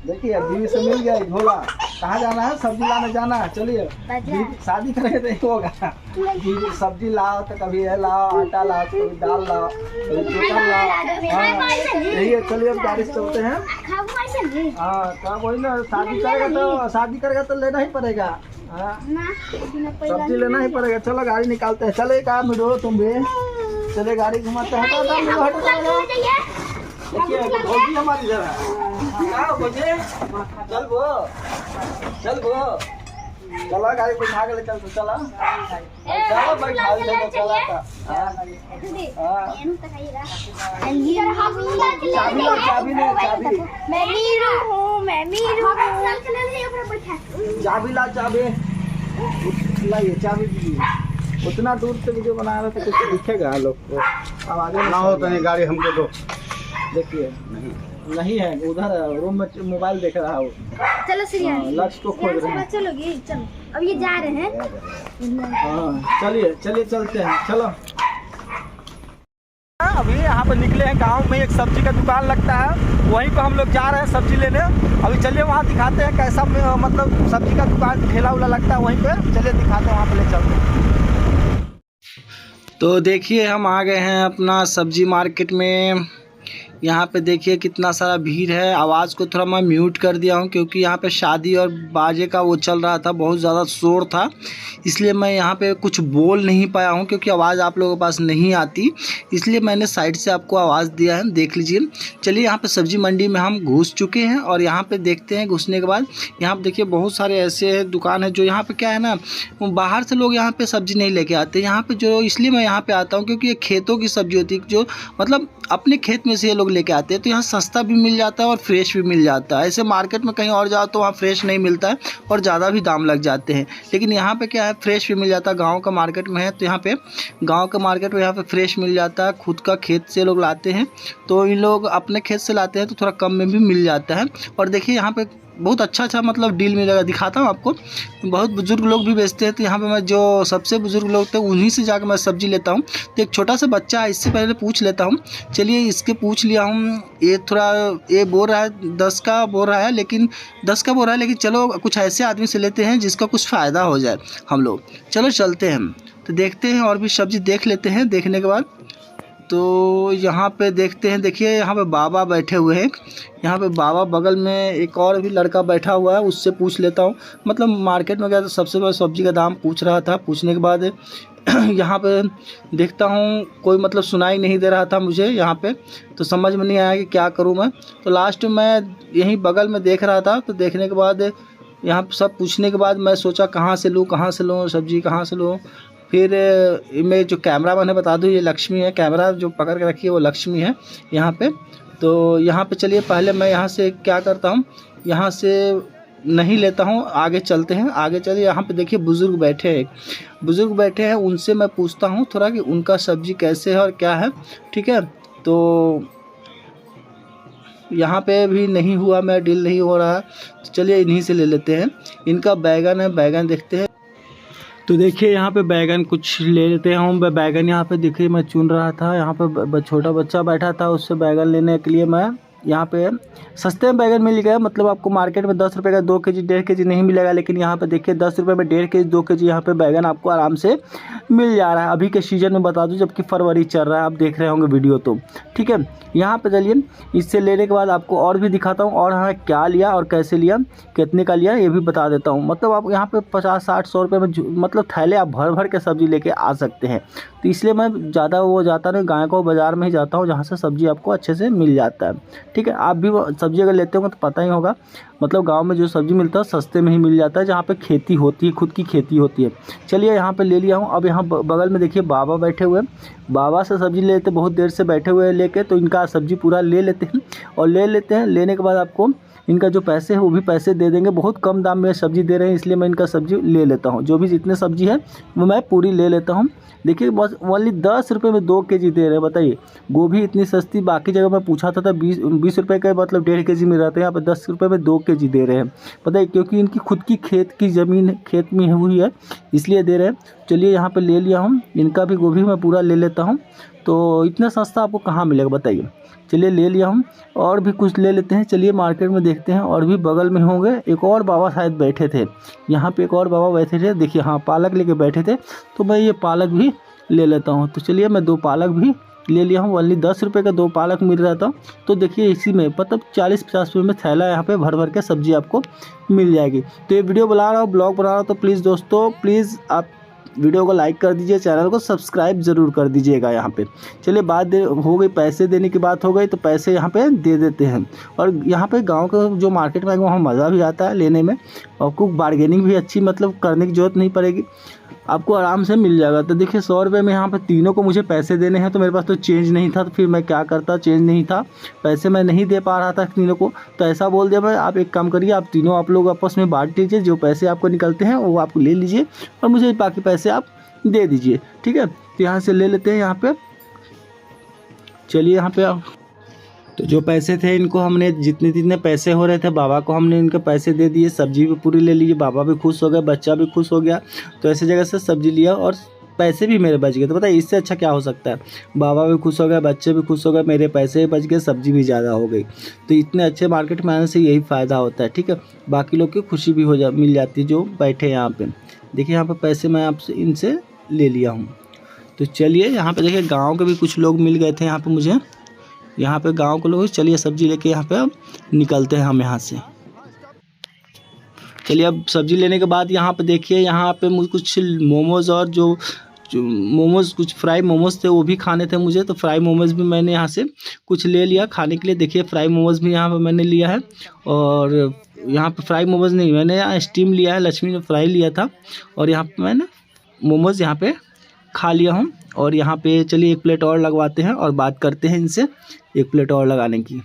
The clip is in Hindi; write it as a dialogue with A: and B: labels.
A: देखिए बीवी से मिल गया झोला। कहाँ जाना है? सब्जी लाने जाना है। चलिए शादी करेंगे तो नहीं होगा। बीवी सब्जी लाओ तो कभी ये लाओ, आटा लाओ, तो कभी दाल लाओ, कभी चिकन लाओ। हाँ यही है। चलिए अब गाड़ी से चलते हैं। हाँ तब वही ना, शादी करेगा तो लेना ही पड़ेगा। हाँ सब्जी लेना ही पड़ेगा। चलो गाड़ी निकालते हैं। चले कहाँ मिलो तुम भी? चले गाड़ी घुमाते हैं। देखिए भौजी हमारी जरा चल वो चला गाड़ी को उठा के ले चल। चला चलो बैठा ले चला था। चाबी ला, चाबी लाइए, चाबी दीजिए। उतना दूर से वीडियो बना रहे तो कुछ दिखेगा लोग को। अब आगे ना हो तो नहीं गाड़ी हमको दो। देखिए नहीं है, उधर रूम में मोबाइल देख रहा है वो। चलो लक्ष्य को खोज रहे हैं।
B: चलोगे? चलो अब ये जा रहे हैं।
A: हाँ चलिए चलिए चलते हैं। चलो अभी यहाँ पे निकले हैं। गांव में एक सब्जी का दुकान लगता है, वहीं पे हम लोग जा रहे हैं सब्जी लेने। अभी चलिए वहाँ दिखाते हैं कैसा मतलब सब्जी का दुकान ठेला उला लगता है वहीं पे। चलिए दिखाते हैं, वहाँ पे ले चलते हैं। तो देखिए हम आ गए हैं अपना सब्जी मार्केट में। यहाँ पे देखिए कितना सारा भीड़ है। आवाज़ को थोड़ा मैं म्यूट कर दिया हूँ क्योंकि यहाँ पे शादी और बाजे का वो चल रहा था, बहुत ज़्यादा शोर था, इसलिए मैं यहाँ पे कुछ बोल नहीं पाया हूँ क्योंकि आवाज़ आप लोगों के पास नहीं आती, इसलिए मैंने साइड से आपको आवाज़ दिया है। देख लीजिए। चलिए यहाँ पे सब्जी मंडी में हम घुस चुके हैं और यहाँ पे देखते हैं। घुसने के बाद यहाँ पे देखिए बहुत सारे ऐसे दुकान है जो यहाँ पे क्या है ना, बाहर से लोग यहाँ पे सब्जी नहीं लेके आते यहाँ पे। जो इसलिए मैं यहाँ पे आता हूँ क्योंकि ये खेतों की सब्जी होती है, जो मतलब अपने खेत में से ये लोग लेके आते हैं, तो यहाँ सस्ता भी मिल जाता है और फ्रेश भी मिल जाता है। ऐसे मार्केट में कहीं और जाओ तो वहाँ फ्रेश नहीं मिलता है और ज़्यादा भी दाम लग जाते हैं, लेकिन यहाँ पे क्या है, फ्रेश भी मिल जाता है। गांव का मार्केट में है तो यहाँ पे गांव का मार्केट में यहाँ पे फ्रेश मिल जाता है। खुद का खेत से लोग लाते हैं, तो इन लोग अपने खेत से लाते हैं तो थोड़ा कम में भी मिल जाता है। और देखिए यहाँ पे बहुत अच्छा मतलब डील मिलेगा। दिखाता हूँ आपको। बहुत बुजुर्ग लोग भी बेचते हैं, तो यहाँ पे मैं जो सबसे बुजुर्ग लोग थे उन्हीं से जाकर मैं सब्जी लेता हूँ। तो एक छोटा सा बच्चा है, इससे पहले पूछ लेता हूँ। चलिए इसके पूछ लिया हूँ। ये थोड़ा ये बोल रहा है 10 का बोल रहा है, लेकिन 10 का बोल रहा है, लेकिन चलो कुछ ऐसे आदमी से लेते हैं जिसका कुछ फ़ायदा हो जाए हम लोग। चलो चलते हैं, तो देखते हैं और भी सब्जी देख लेते हैं। देखने के बाद तो यहाँ पे देखते हैं। देखिए यहाँ पे बाबा बैठे हुए हैं। यहाँ पे बाबा बगल में एक और भी लड़का बैठा हुआ है, उससे पूछ लेता हूँ। मतलब मार्केट में गया तो सबसे पहले सब्जी का दाम पूछ रहा था। पूछने के बाद यहाँ पे देखता हूँ कोई मतलब सुनाई नहीं दे रहा था मुझे यहाँ पे, तो समझ में नहीं आया कि क्या करूँ मैं। तो लास्ट में मैं यहीं बगल में देख रहा था, तो देखने के बाद यहाँ सब पूछने के बाद मैं सोचा कहाँ से लूँ सब्जी, कहाँ से लूँ। फिर मैं जो कैमरा मैंने बता दूँ, ये लक्ष्मी है, कैमरा जो पकड़ के रखी है वो लक्ष्मी है यहाँ पे। तो यहाँ पे चलिए पहले मैं यहाँ से क्या करता हूँ, यहाँ से नहीं लेता हूँ, आगे चलते हैं। आगे चलिए, यहाँ पे देखिए बुज़ुर्ग बैठे हैं, उनसे मैं पूछता हूँ थोड़ा कि उनका सब्जी कैसे है और क्या है। ठीक है, तो यहाँ पे भी नहीं हुआ, मेरा डील नहीं हो रहा, तो चलिए इन्हीं से ले लेते हैं। इनका बैगन है, बैगन देखते हैं। तो देखिए यहाँ पे बैगन कुछ ले लेते हैं हम। बैगन यहाँ पे देखिए मैं चुन रहा था, यहाँ पे छोटा बच्चा बैठा था, उससे बैगन लेने के लिए मैं यहाँ पे सस्ते में बैगन मिल गया। मतलब आपको मार्केट में 10 रुपये का 2 केजी 1.5 केजी नहीं मिलेगा, लेकिन यहाँ पे देखिए 10 रुपये में 1.5 केजी 2 केजी यहाँ पे बैगन आपको आराम से मिल जा रहा है। अभी के सीज़न में बता दूँ, जबकि फरवरी चल रहा है, आप देख रहे होंगे वीडियो तो। ठीक है, यहाँ पे चलिए इससे लेने के बाद आपको और भी दिखाता हूँ, और हाँ क्या लिया और कैसे लिया, कितने का लिया, ये भी बता देता हूँ। मतलब आप यहाँ पे 50 60 100 रुपये में मतलब थैले आप भर के सब्ज़ी लेके आ सकते हैं। तो इसलिए मैं ज़्यादा वो जाता नहीं, गाय को बाज़ार में ही जाता हूँ जहाँ से सब्ज़ी आपको अच्छे से मिल जाता है। ठीक है, आप भी सब्ज़ी अगर लेते होंगे तो पता ही होगा, मतलब गांव में जो सब्ज़ी मिलता है सस्ते में ही मिल जाता है, जहाँ पे खेती होती है, खुद की खेती होती है। चलिए यहाँ पे ले लिया हूँ। अब यहाँ बगल में देखिए बाबा बैठे हुए हैं, बाबा से सब्ज़ी लेते, बहुत देर से बैठे हुए हैं लेके, तो इनका सब्ज़ी पूरा ले लेते हैं। और लेने के बाद आपको इनका जो पैसे है वो भी पैसे दे देंगे। बहुत कम दाम में सब्ज़ी दे रहे हैं, इसलिए मैं इनका सब्ज़ी ले लेता हूँ। जो भी जितने सब्ज़ी है वो मैं पूरी ले लेता हूँ। देखिए बस ओनली 10 रुपये में 2 केजी दे रहे हैं, बताइए। गोभी इतनी सस्ती, बाकी जगह मैं पूछा था 20 रुपये का मतलब 1.5 केजी मिल रहा था, यहाँ पर 10 रुपये में 2 केजी दे रहे हैं, बताइए। क्योंकि इनकी खुद की खेत की ज़मीन खेत में हुई है, इसलिए दे रहे हैं। चलिए यहाँ पे ले लिया हूँ, इनका भी गोभी मैं पूरा ले लेता हूँ। तो इतना सस्ता आपको कहाँ मिलेगा बताइए।
C: चलिए ले लिया हम, और भी कुछ ले लेते हैं। चलिए मार्केट में देखते हैं, और भी बगल में होंगे। एक और बाबा शायद बैठे थे यहाँ पे, एक और बाबा बैठे थे, देखिए हाँ पालक लेके बैठे थे। तो मैं ये पालक भी ले लेता हूँ। तो चलिए मैं 2 पालक भी ले लिया हूँ। ओनली 10 रुपये का 2 पालक मिल रहा था। तो देखिए इसी में मतलब 40-50 रुपये में थैला यहाँ पे भर भर के सब्जी आपको मिल जाएगी। तो ये वीडियो बना रहा हूँ, ब्लॉग बना रहा हूँ, तो प्लीज़ दोस्तों प्लीज़ आप वीडियो को लाइक कर दीजिए, चैनल को सब्सक्राइब ज़रूर कर दीजिएगा यहाँ पे। चलिए बात हो गई, पैसे देने की बात हो गई, तो पैसे यहाँ पे दे देते हैं। और यहाँ पे गांव का जो मार्केट में वहाँ मज़ा भी आता है लेने में, आपको बार्गेनिंग भी अच्छी मतलब करने की ज़रूरत नहीं पड़ेगी, आपको आराम से मिल जाएगा। तो देखिए 100 रुपये में यहाँ पे तीनों को मुझे पैसे देने हैं। तो मेरे पास तो चेंज नहीं था, तो फिर मैं क्या करता, चेंज नहीं था, पैसे मैं नहीं दे पा रहा था तीनों को। तो ऐसा बोल दिया मैं, आप एक काम करिए, आप तीनों आप लोग आपस में बांट लीजिए, जो पैसे आपको निकलते हैं वो आप ले लीजिए और मुझे बाकी पैसे आप दे दीजिए, ठीक है। तो यहाँ से ले लेते हैं यहाँ पे। चलिए यहाँ पे तो जो पैसे थे इनको हमने जितने पैसे हो रहे थे बाबा को हमने इनके पैसे दे दिए। सब्जी भी पूरी ले लीजिए, बाबा भी खुश हो गया, बच्चा भी खुश हो गया। तो ऐसी जगह से सब्जी लिया और पैसे भी मेरे बच गए। तो बताइए इससे अच्छा क्या हो सकता है। बाबा भी खुश हो गया, बच्चे भी खुश हो गए, मेरे पैसे भी बच गए, सब्जी भी ज़्यादा हो गई। तो इतने अच्छे मार्केट में आने से यही फ़ायदा होता है, ठीक है। बाकी लोग की खुशी भी मिल जाती है जो बैठे यहाँ पर। देखिए यहाँ पर पैसे मैं आपसे इनसे ले लिया हूँ। तो चलिए यहाँ पे देखिए गांव के भी कुछ लोग मिल गए थे यहाँ पे मुझे, यहाँ पे गांव के लोग। चलिए सब्जी लेके यहाँ पे अब निकलते हैं हम यहाँ से। चलिए अब सब्जी लेने के बाद यहाँ पे देखिए, यहाँ पे मुझे कुछ मोमोज़ और जो मोमोज़ कुछ फ्राई मोमोज़ थे वो भी खाने थे मुझे। तो फ्राई मोमोज़ भी मैंने यहाँ से कुछ ले लिया खाने के लिए। देखिए फ्राई मोमोज़ भी यहाँ पर मैंने लिया है। और यहाँ पर फ्राई मोमोज़ नहीं, मैंने यहाँ स्टीम लिया है, लक्ष्मी ने फ्राई लिया था। और यहाँ पर मैंने मोमोज़ यहाँ पे खा लिया हूँ। और यहाँ पे चलिए 1 प्लेट और लगवाते हैं और बात करते हैं इनसे 1 प्लेट और लगाने की।